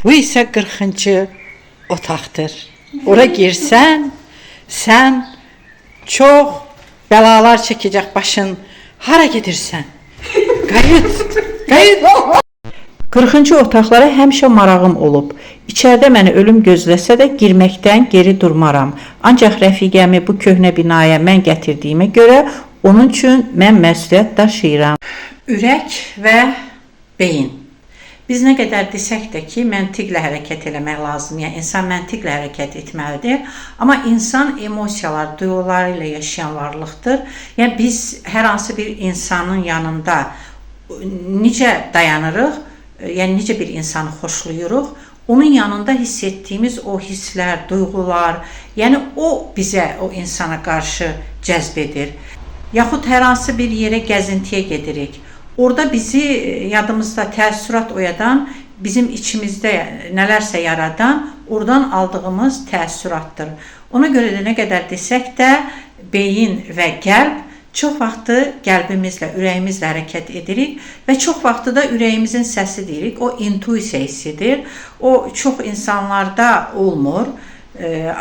Bu isə 40-cı otaqdır. Ora girsən, sən çox bəlalar çəkəcək başın. Hara gedirsən? Qayıt, qayıt. 40-cı otaqlara həmişə marağım olub. İçəridə məni ölüm gözləsə də girməkdən geri durmaram. Ancaq rəfiqəmi bu köhnə binaya mən gətirdiyimə görə onun üçün mən məsuliyyət daşıyıram. Ürək və beyin. Biz nə qədər desək də ki, məntiqlə hərəkət eləmək lazım. Yəni, insan məntiqlə hərəkət etməlidir. Amma insan emosiyalar, duyğuları ilə yaşayan varlıqdır. Yəni, biz hər hansı bir insanın yanında necə dayanırıq, yəni necə bir insanı xoşlayırıq, onun yanında hiss etdiyimiz o hisslər, duyğular, yəni o bizə, o insana qarşı cəzb edir. Yaxud hər hansı bir yerə gəzintiyə gedirik. Orada bizi yadımızda təəssürat oyadan, bizim içimizdə nələrsə yaradan, oradan aldığımız təəssüratdır. Ona görə də nə qədər desək də, beyin və qəlb çox vaxtı qəlbimizlə, ürəyimizlə hərəkət edirik və çox vaxtı da ürəyimizin səsi deyirik. O intuisiya hissidir. O çox insanlarda olmur.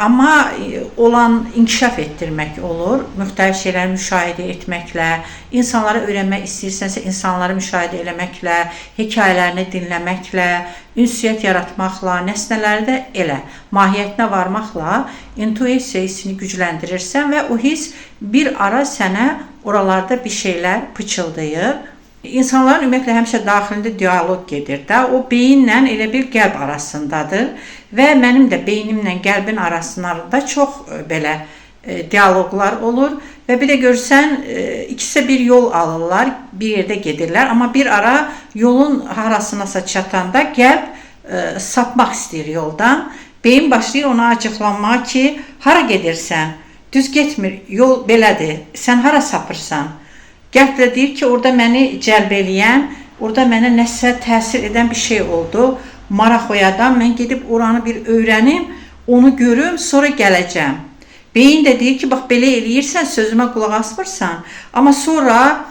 Amma olan inkişaf etdirmək olur. Müxtəlif şeyləri müşahidə etməklə, insanları öyrənmək istəyirsənsə, insanları müşahidə eləməklə, hekayələrini dinləməklə, ünsiyyət yaratmaqla, nəsnələri də elə, mahiyyətinə varmaqla intuisiya hissini gücləndirirsən və o hiss bir ara sənə oralarda bir şeylər pıçıldayır. İnsanların ümumiyyətlə həmişə daxilində dialoq gedir də, o beyinlə elə bir qəlb arasındadır və mənim də beynimlə qəlbin arasında çox belə dialoqlar olur və bir də görsən ikisi bir yol alırlar, bir yerdə gedirlər, amma bir ara yolun harasınasa çatanda qəlb sapmaq istəyir yoldan, beyin başlayır ona acıqlanmağa ki, hara gedirsən, düz getmir, yol belədir, sən hara sapırsan? Qəlb də deyir ki, orada məni cəlb eləyən, orada mənə nəsə təsir edən bir şey oldu. Maraq oyadan, mən gedib oranı bir öyrənim, onu görüm, sonra gələcəm. Beyin də deyir ki, bax, belə eləyirsən, sözümə qulaq asmırsan. Amma sonra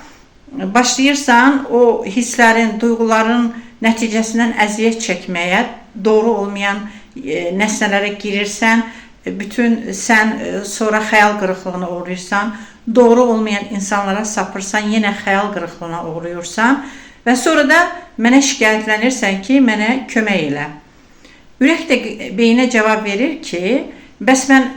başlayırsan o hisslərin, duyğuların nəticəsindən əziyyət çəkməyə, doğru olmayan nəsnələrə girirsən, bütün sən sonra xəyal qırıqlığına uğrayırsan, doğru olmayan insanlara sapırsan, yenə xəyal qırıqlığına uğrayırsan və sonra da mənə şikayətlənirsən ki, mənə kömək elə. Ürək də beyinə cavab verir ki, bəs mən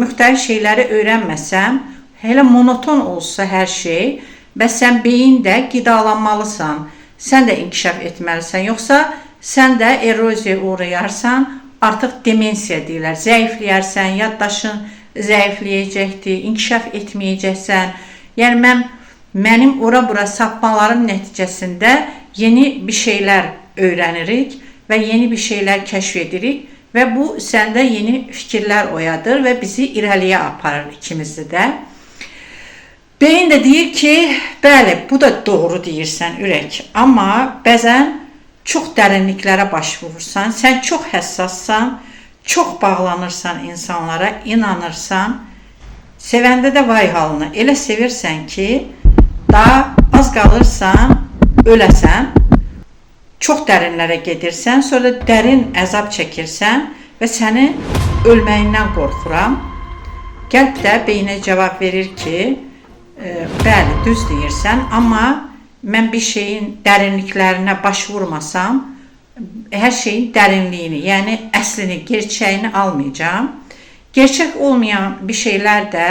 müxtəlif şeyləri öyrənməsəm, hələ monoton olsa hər şey, bəs sən beyin də qidalanmalısan, sən də inkişaf etməlisən, yoxsa sən də eroziyaya uğrayarsan, artıq demensiya deyirlər, zəifləyərsən, yaddaşın zəifləyəcəkdir, inkişaf etməyəcəksən. Yəni, mənim ora-bura sapmalarım nəticəsində yeni bir şeylər öyrənirik və yeni bir şeylər kəşf edirik və bu səndə yeni fikirlər oyadır və bizi irəliyə aparır ikimizi də. Beyin də deyir ki, bəli, bu da doğru deyirsən ürək, amma bəzən çox dərinliklərə baş vurursan, sən çox həssassan, çox bağlanırsan insanlara, inanırsan, sevəndə də vay halına, elə sevirsən ki, daha az qalırsan, öləsən, çox dərinlərə gedirsən, sonra dərin əzab çəkirsən və səni ölməyindən qorxuram. Qəlb də beyinə cavab verir ki, bəli, düz deyirsən, amma mən bir şeyin dərinliklərinə baş vurmasam, hər şeyin dərinliyini, yəni əslini, gerçəyini almayacağam. Gerçək olmayan bir şeylər də,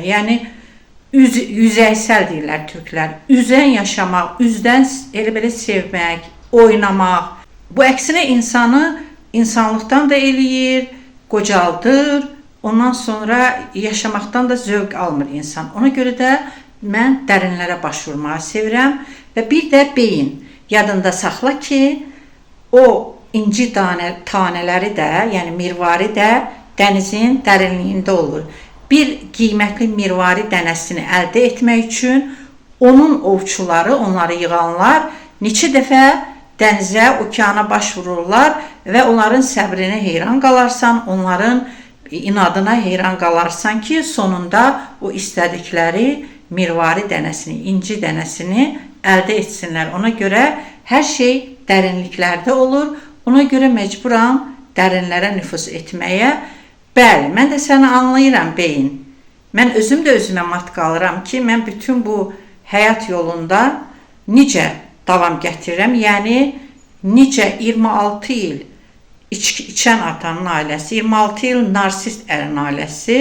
yəni yüzəysəl deyirlər türklər, üzən yaşamaq, üzdən elə belə sevmək, oynamaq. Bu əksinə insanı insanlıqdan da eləyir, qocaldır, ondan sonra yaşamaqdan da zövq almır insan. Ona görə də mən dərinlərə baş vurmağı sevirəm və bir də beyin. Yadında saxla ki, o inci tanələri də, yəni mirvari də dənizin dərinliyində olur. Bir qiymətli mirvari dənəsini əldə etmək üçün onun ovçuları, onları yığanlar neçə dəfə dənizə, okeana baş vururlar və onların səbrinə heyran qalarsan, onların inadına heyran qalarsan ki, sonunda o istədikləri mirvari dənəsini, inci dənəsini əldə etsinlər. Ona görə hər şey dərinliklərdə olur. Ona görə məcburam dərinlərə nüfuz etməyə. Bəli, mən də səni anlayıram beyin. Mən özüm də özümə mat qalıram ki, mən bütün bu həyat yolunda necə davam gətirirəm. Yəni, necə 26 il içən atanın ailəsi, 26 il narsist ərin ailəsi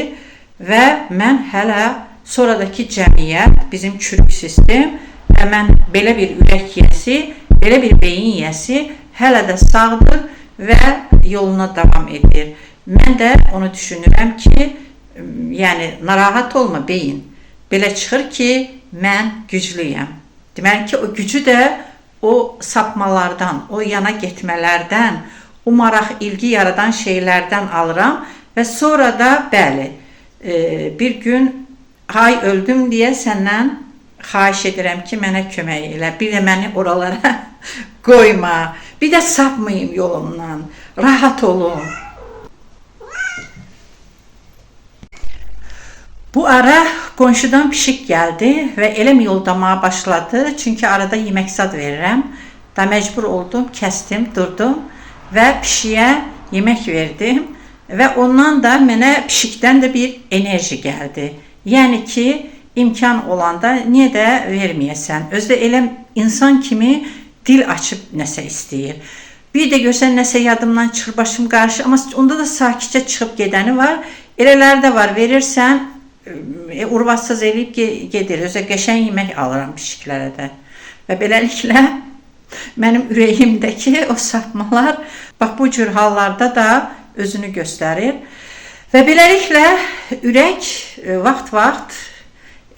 və mən hələ sonradakı cəmiyyət, bizim çürük sistem və mən belə bir ürək yiyəsi, belə bir beyin yiyəsi hələ də sağdır və yoluna davam edir. Mən də onu düşünürəm ki, yəni narahat olma beyin. Belə çıxır ki, mən güclüyəm. Deməli ki, o gücü də o sapmalardan, o yana getmələrdən, o maraq, ilgi yaradan şeylərdən alıram və sonra da bəli, bir gün hay öldüm deyə səndən xahiş edirəm ki, mənə kömək elə. Bir də məni oralara qoyma. Bir də sapmayım yolumdan. Rahat olun. Bu ara qonşudan pişik gəldi və elə yoldamağa başladı. Çünki arada yemək zad verirəm. Da məcbur oldum, kəsdim, durdum və pişiyə yemək verdim. Və ondan da mənə pişikdən də bir enerji gəldi. Yəni ki, imkan olanda niyə də verməyəsən? Özdə elə insan kimi dil açıb nəsə istəyir. Bir də görsən nəsə yadımdan çıxır, başım qarşı, amma onda da sakitcə çıxıb gedəni var. Elələri də var, verirsən, urvatsız eləyib gedir. Özə qəşəng yemək alıram pişiklərə də. Və beləliklə mənim ürəyimdəki o sapmalar bax bu cür hallarda da özünü göstərir. Və beləliklə ürək vaxt-vaxt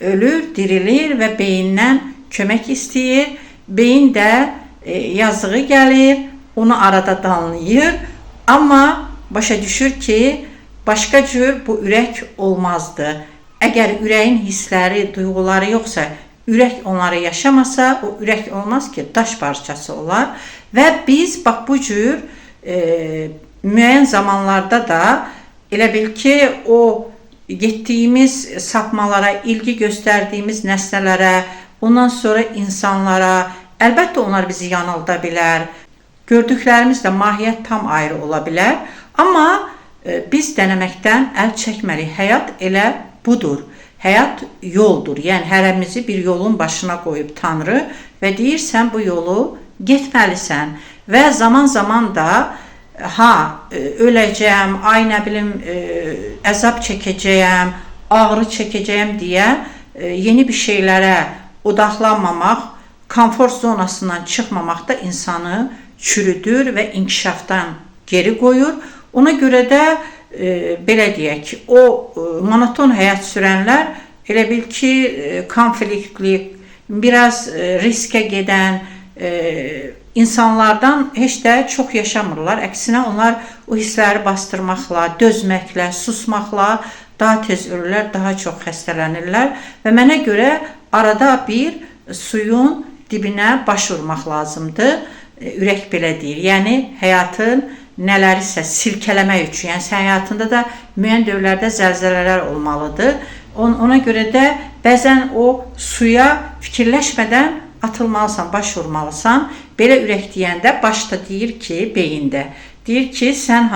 ölür, dirilir və beyindən kömək istəyir. Beyin də yazığı gəlir, onu arada danlayır. Amma başa düşür ki, başqa cür bu ürək olmazdı. Əgər ürəyin hissləri, duyğuları yoxsa, ürək onları yaşamasa, o ürək olmaz ki, daş parçası olar. Və biz bax bu cür müəyyən zamanlarda da elə bil ki, o getdiyimiz sapmalara, ilgi göstərdiyimiz nəslələrə, ondan sonra insanlara, əlbəttə onlar bizi yanılda bilər. Gördüklərimiz də mahiyyət tam ayrı ola bilər. Amma biz denəməkdən əl çəkməliyik. Həyat elə budur. Həyat yoldur. Yəni, hərəmizi bir yolun başına qoyub Tanrı və deyir, sən bu yolu getməlisən. Və zaman-zaman da öləcəyəm, ay nə bilim, əzab çəkəcəyəm, ağrı çəkəcəyəm deyə yeni bir şeylərə odaqlanmamaq, komfort zonasından çıxmamaq da insanı çürüdür və inkişafdan geri qoyur. Ona görə də belə deyək ki, o monoton həyat sürənlər elə bil ki, konfliktli, biraz riskə gedən insanlardan heç də çox yaşamırlar. Əksinə onlar o hissləri bastırmaqla, dözməklə, susmaqla daha tez ölürlər, daha çox xəstələnirlər və mənə görə arada bir suyun dibinə baş vurmaq lazımdır. Ürək belə deyir. Yəni, həyatın nələrisə silkələmək üçün, yəni sən həyatında da müəyyən dövrlərdə zəlzələlər olmalıdır. Ona görə də bəzən o suya fikirləşmədən atılmalısan, baş vurmalısan. Belə ürək deyəndə başda deyir ki, beyində. Deyir ki, sən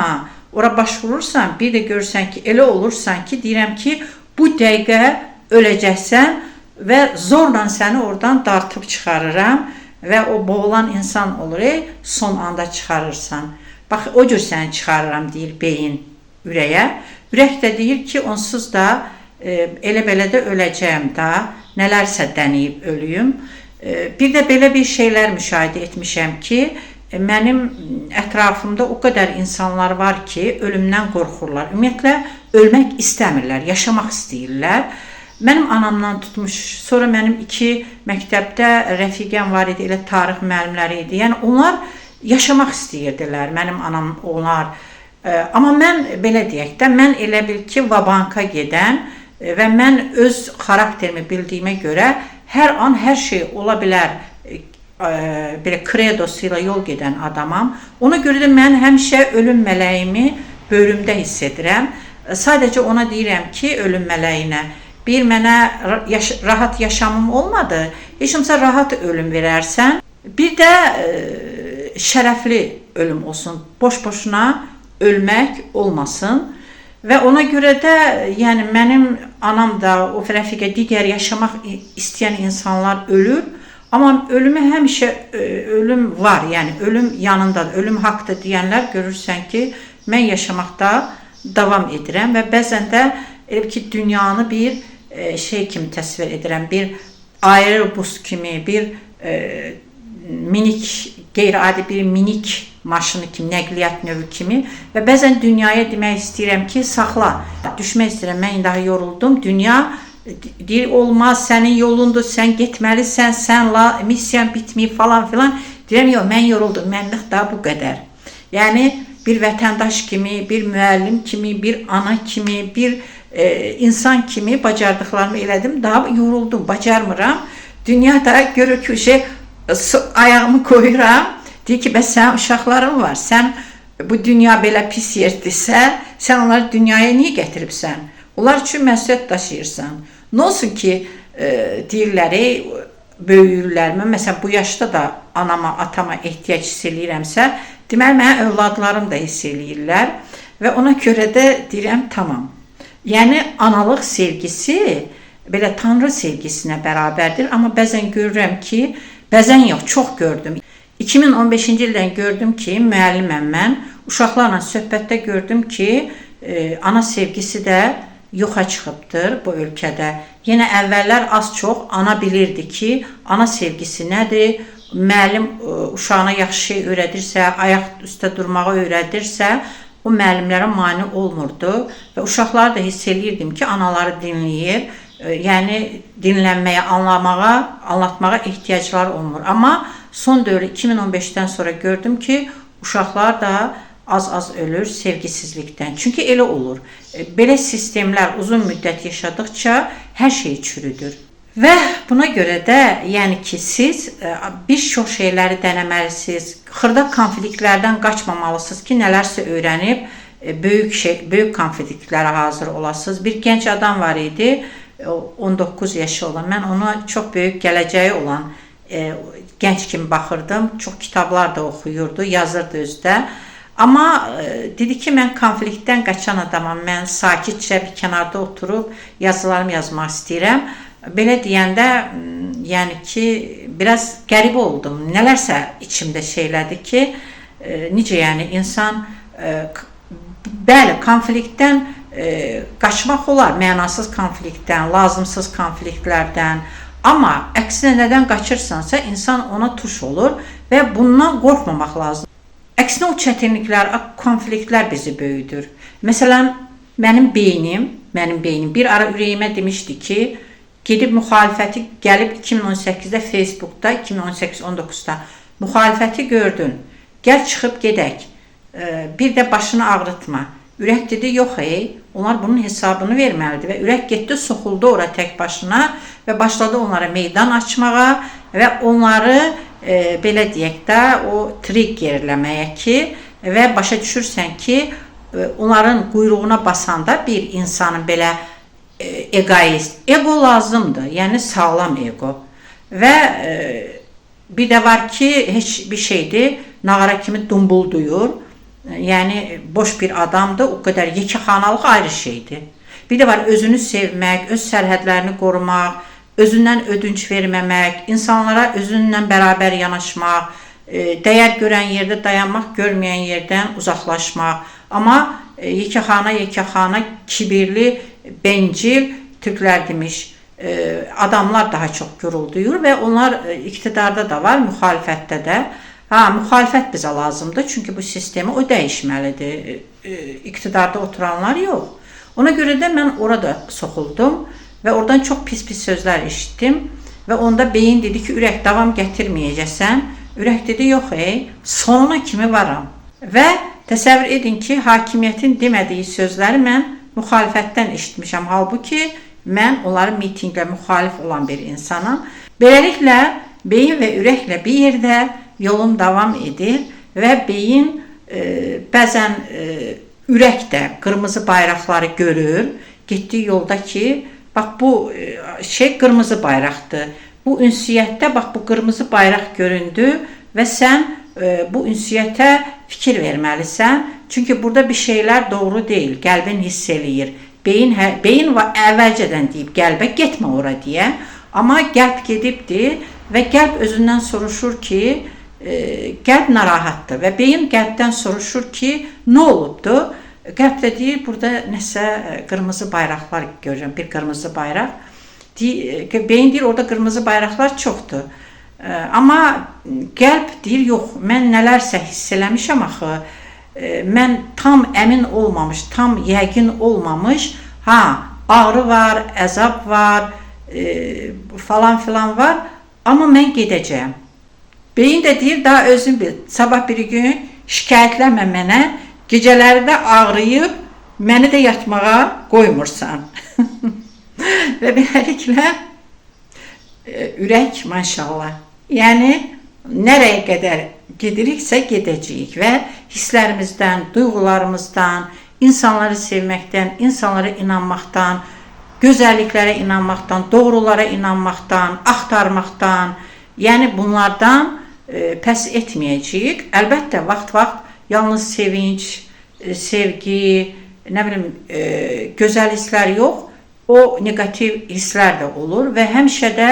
ora baş vurursan, bir də görürsən ki, elə olursan ki, deyirəm ki, bu dəqiqə öləcəksən və zorla səni oradan dartıb çıxarıram və o boğulan insan olur, son anda çıxarırsan. Bax, o cür səni çıxarıram, deyir beyin ürəyə. Ürək də deyir ki, onsuz da elə-belə də öləcəyəm da, nələrsə dəniyib ölüyüm. Bir də belə bir şeylər müşahidə etmişəm ki, mənim ətrafımda o qədər insanlar var ki, ölümdən qorxurlar. Ümumiyyətlə, ölmək istəmirlər, yaşamaq istəyirlər. Mənim anamdan tutmuş, sonra mənim 2 məktəbdə rəfiqəm var idi, elə tarix müəllimləri idi. Yəni, onlar yaşamaq istəyirdilər, mənim anam onlar. Amma mən, belə deyək də, mən elə bil ki, vabanka gedən və mən öz xarakterimi bildiyimə görə hər an hər şey ola bilər, belə kredosuyla yol gedən adamam. Ona görə də mən həmişə ölüm mələyimi bölümdə hiss edirəm. Sadəcə ona deyirəm ki, ölüm mələyinə, bir mənə rahat yaşamım olmadı, heç olmasa rahat ölüm verərsən. Bir də şərəfli ölüm olsun. Boş-boşuna ölmək olmasın. Və ona görə də yəni mənim anam da o rəfiqə digər yaşamaq istəyən insanlar ölür. Amma ölümü həmişə ölüm var. Yəni ölüm yanındadır. Ölüm haqqdır deyənlər görürsən ki, mən yaşamaqda davam edirəm və bəzən də elə ki dünyanı bir şey kimi təsvir edirəm. Bir aerobus kimi, bir minik, qeyri-adi bir minik maşını kimi, nəqliyyat növü kimi və bəzən dünyaya demək istəyirəm ki, saxla, düşmək istəyirəm, mən daha yoruldum, dünya deyir, olmaz, sənin yolundur, sən getməlisən, sənlə missiyan bitməyib falan filan, deyirəm, yox, mən yoruldum, mənlik daha bu qədər. Yəni, bir vətəndaş kimi, bir müəllim kimi, bir ana kimi, bir insan kimi bacardıqlarımı elədim, daha yoruldum, bacarmıram. Dünyada görür ki, ayağımı koyuram, deyir ki, bəs sənin uşaqların var, sən bu dünya belə pis yerdirsə, sən onları dünyaya niyə gətiribsən? Onlar üçün məsuliyyət daşıyırsan. Nə olsun ki, deyirləri, böyüyürlər, mən məsələn bu yaşda da anama, atama ehtiyac hiss eləyirəmsə, deməli, mənə övladlarım da hiss eləyirlər və ona görə də deyirəm, tamam. Yəni, analıq sevgisi belə Tanrı sevgisinə bərabərdir, amma bəzən görürəm ki, bəzən yox, çox gördüm. 2015-ci ildən gördüm ki, müəlliməm mən, uşaqlarla söhbətdə gördüm ki, ana sevgisi də yoxa çıxıbdır bu ölkədə. Yenə əvvəllər az-çox ana bilirdi ki, ana sevgisi nədir, müəllim uşağına yaxşı şey öyrədirsə, ayaq üstə durmağı öyrədirsə, o müəllimlərə mane olmurdu və uşaqları da hiss eləyirdim ki, anaları dinləyir, yəni dinlənməyə, anlatmağa ehtiyacları olmur. Amma son dövrü 2015-dən sonra gördüm ki, uşaqlar da az-az ölür sevgisizlikdən. Çünki elə olur. Belə sistemlər uzun müddət yaşadıkça hər şey çürüdür. Və buna görə də, yəni ki, siz bir çox şeyləri dənəməlisiniz, xırda konfliktlərdən qaçmamalısınız ki, nələrsə öyrənib böyük konfliktlərə hazır olasınız. Bir gənc adam var idi, 19 yaşı olan, mən ona çox böyük gələcəyi olan gənc kimi baxırdım, çox kitablar da oxuyurdu, yazırdı özdə. Amma dedi ki, mən konfliktdən qaçan adamam, mən sakitcə bir kənarda oturub yazılarımı yazmaq istəyirəm. Belə deyəndə, yəni ki, biraz qəribə oldum. Nələrsə içimdə şeylədi ki, necə yəni insan, bəli, konfliktdən qaçmaq olar, mənasız konfliktdən, lazımsız konfliktlərdən. Amma əksinə nədən qaçırsansa, insan ona tuş olur və bundan qorxmamaq lazım. Əksinə o çətinliklər, konfliktlər bizi böyüdür. Məsələn, mənim beynim bir ara ürəyimə demişdi ki, gedib müxalifəti gəlib 2018-də Facebookda, 2018-19-da müxalifəti gördün, gəl çıxıb gedək, bir də başını ağrıtma. Ürək dedi, yox onlar bunun hesabını verməlidir və ürək getdi, soxuldu ora tək başına və başladı onlara meydan açmağa və onları belə deyək də o triggerləməyə ki və başa düşürsən ki, onların quyruğuna basanda bir insanın belə egoist, ego lazımdır, yəni sağlam ego və bir də var ki, heç bir şeydir, nağara kimi dumbulduyur. Yəni, boş bir adamdır, o qədər yekəxanalıq ayrı şeydir. Bir də var, özünü sevmək, öz sərhədlərini qorumaq, özündən ödünç verməmək, insanlara özünlə bərabər yanaşmaq, dəyər görən yerdə dayanmaq, görməyən yerdən uzaqlaşmaq. Amma yekəxana, kibirli, bencil türklər demiş, adamlar daha çox gurulduyur və onlar iqtidarda da var, müxalifətdə də. Müxalifət bizə lazımdır, çünki bu sistemi o dəyişməlidir, iqtidarda oturanlar yox. Ona görə də mən orada soxuldum və oradan çox pis sözlər eşitdim və onda beyin dedi ki, ürək davam gətirməyəcəksən, ürək dedi, yox sonuna kimi varam. Və təsəvvür edin ki, hakimiyyətin demədiyi sözləri mən müxalifətdən eşitmişəm, halbuki mən onların mitinglə müxalif olan bir insanım. Beləliklə, beyin və ürəklə bir yerdə yolum davam edir və beyin bəzən ürək də qırmızı bayraqları görür. Getdiyi yolda ki, bax bu şey qırmızı bayraqdır. Bu ünsiyyətdə bax bu qırmızı bayraq göründü və sən bu ünsiyyətə fikir verməlisən. Çünki burada bir şeylər doğru deyil. Qəlbin hiss eləyir. Beyin əvvəlcədən deyib qəlbə getmə ora deyə. Amma qəlb gedibdir və qəlb özündən soruşur ki, qəlb narahatdır və beyin qəlbdən soruşur ki, nə olubdur? Qəlb də deyir, burada nəsə qırmızı bayraqlar görürəm, bir qırmızı bayraq. Beyin deyir, orada qırmızı bayraqlar çoxdur. Amma qəlb deyir, yox, mən nələrsə hiss eləmişəm axı, mən tam əmin olmamış, tam yəqin olmamış, ağrı var, əzab var, falan filan var, amma mən gedəcəyəm. Beyin də deyir, daha özün bil, sabah bir gün şikayətlənmə mənə, gecələrdə ağrıyıb, məni də yatmağa qoymursan. Və beləliklə, ürək maşallah. Yəni, nərəyə qədər gediriksə gedəcəyik və hisslərimizdən, duyğularımızdan, insanları sevməkdən, insanlara inanmaqdan, gözəlliklərə inanmaqdan, doğrulara inanmaqdan, axtarmaqdan, yəni bunlardan pəs etməyəcəyik. Əlbəttə, vaxt-vaxt yalnız sevinç, sevgi, nə bilim, gözəl hisslər yox, o negativ hisslər də olur və həmişə də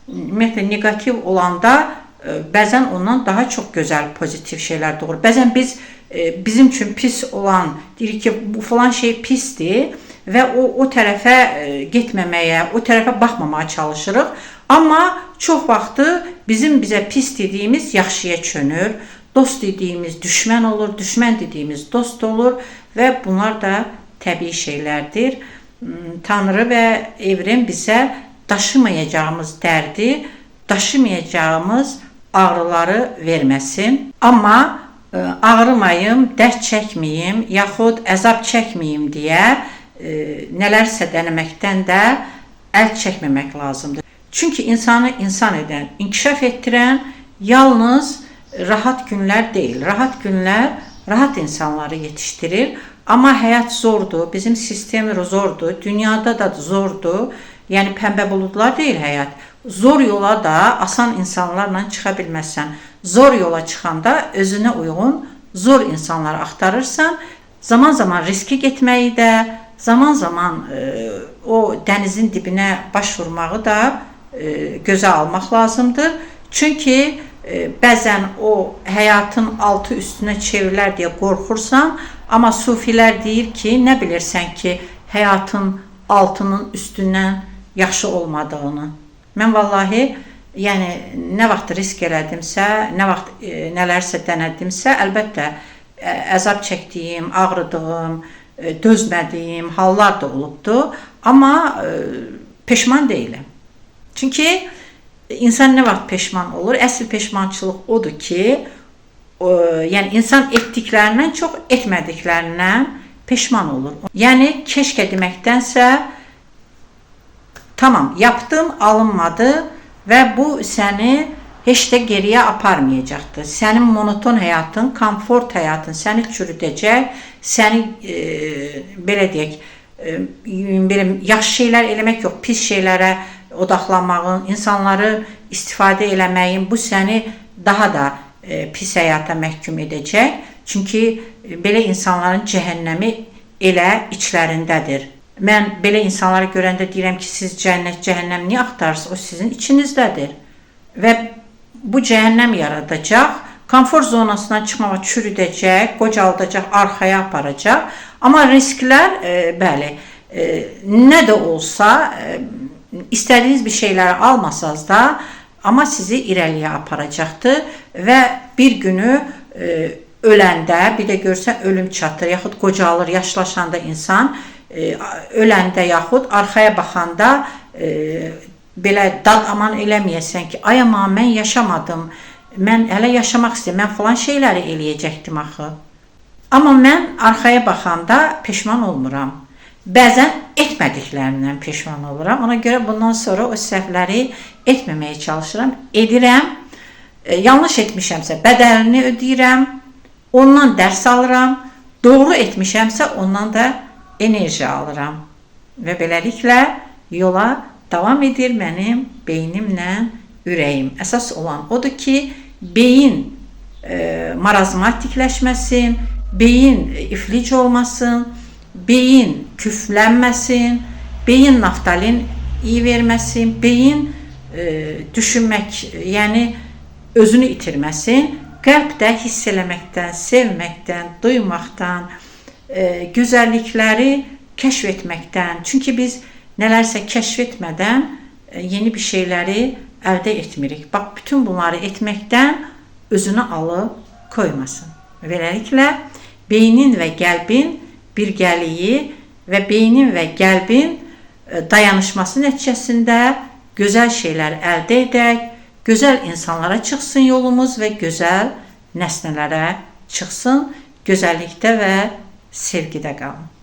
ümumiyyətlə negativ olanda bəzən ondan daha çox gözəl, pozitiv şeylər doğur. Bəzən bizim üçün pis olan, deyirik ki, bu falan şey pisdir və o tərəfə getməməyə, o tərəfə baxmamağa çalışırıq. Amma çox vaxtı bizə pis dediyimiz yaxşıya çönür, dost dediyimiz düşmən olur, düşmən dediyimiz dost olur və bunlar da təbii şeylərdir. Tanrı və evren bizə daşımayacağımız dərdi, daşımayacağımız ağrıları verməsin. Amma ağrımayım, dərd çəkməyim, yaxud əzab çəkməyim deyə nələrsə denəməkdən də əl çəkməmək lazımdır. Çünki insanı insan edən, inkişaf etdirən yalnız rahat günlər deyil. Rahat günlər rahat insanları yetişdirir. Amma həyat zordur, bizim sistemimiz zordur, dünyada da zordur. Yəni pəmbə buludlar deyil həyat. Zor yola da asan insanlarla çıxa bilməzsən. Zor yola çıxanda özünə uyğun zor insanları axtarırsan, zaman-zaman riski getməyi də, zaman-zaman o dənizin dibinə baş vurmağı da gözə almaq lazımdır. Çünki bəzən o həyatın altı üstünə çevrilər deyə qorxursan, amma sufilər deyir ki, nə bilirsən ki, həyatın altının üstündən yaxşı olmadığını. Mən vallahi, yəni nə vaxt risk elədimsə, nə vaxt nələrsə dənədimsə, əlbəttə əzab çəkdiyim, ağrıdığım, dözmədiyim hallar da olubdu, amma peşman deyiləm. Çünki insan nə vaxt peşman olur? Əsl peşmançılıq odur ki, yəni insan etdiklərindən çox etmədiklərindən peşman olur. Yəni keşkə deməkdənsə, tamam, yaptım, alınmadı və bu səni heç də geriyə aparmayacaqdır. Sənin monoton həyatın, komfort həyatın səni çürüdəcək, səni, belə deyək, yaxşı şeylər eləmək yox, pis şeylərə odaqlanmağın, insanları istifadə eləməyin, bu səni daha da pis həyata məhkum edəcək. Çünki belə insanların cəhənnəmi elə içlərindədir. Mən belə insanları görəndə deyirəm ki, siz cənnət, cəhənnəm niyə axtarırsınız? O sizin içinizdədir. Və bu cəhənnəm yaradacaq, komfort zonasından çıxmağa çürüdəcək, qocaldacaq, arxaya aparacaq. Amma risklər, bəli, nə də olsa, istədiyiniz bir şeyləri almasaz da, amma sizi irəliyə aparacaqdır və bir günü öləndə, bir də görsən ölüm çatır, yaxud qocalır, yaşlaşanda insan, öləndə yaxud arxaya baxanda belə dad aman eləməyəsən ki, ay amma mən yaşamadım, mən hələ yaşamaq istəyirəm, mən falan şeyləri eləyəcəkdim axı. Amma mən arxaya baxanda peşman olmuram. Bəzən etmədiklərimdən peşman oluram. Ona görə bundan sonra o səhvləri etməməyə çalışıram. Edirəm, yanlış etmişəmsə bədəlini ödəyirəm, ondan dərs alıram, doğru etmişəmsə ondan da enerji alıram. Və beləliklə yola davam edir mənim beynimlə ürəyim. Əsas olan odur ki, beyin marazmatikləşməsin, beyin iflic olmasın, beyin küflənməsin, beyin naftalin iyi verməsin, beyin düşünmək, yəni özünü itirməsin, qəlbdə hiss eləməkdən, sevməkdən, duymaqdan, gözəllikləri kəşf etməkdən. Çünki biz nələrsə kəşf etmədən yeni bir şeyləri əldə etmirik. Bax, bütün bunları etməkdən özünü alıb koymasın. Beləliklə, beynin və qəlbin birgəliyi və beynin və qəlbin dayanışması nəticəsində gözəl şeylər əldə edək, gözəl insanlara çıxsın yolumuz və gözəl nəsnələrə çıxsın, gözəllikdə və sevgidə qalın.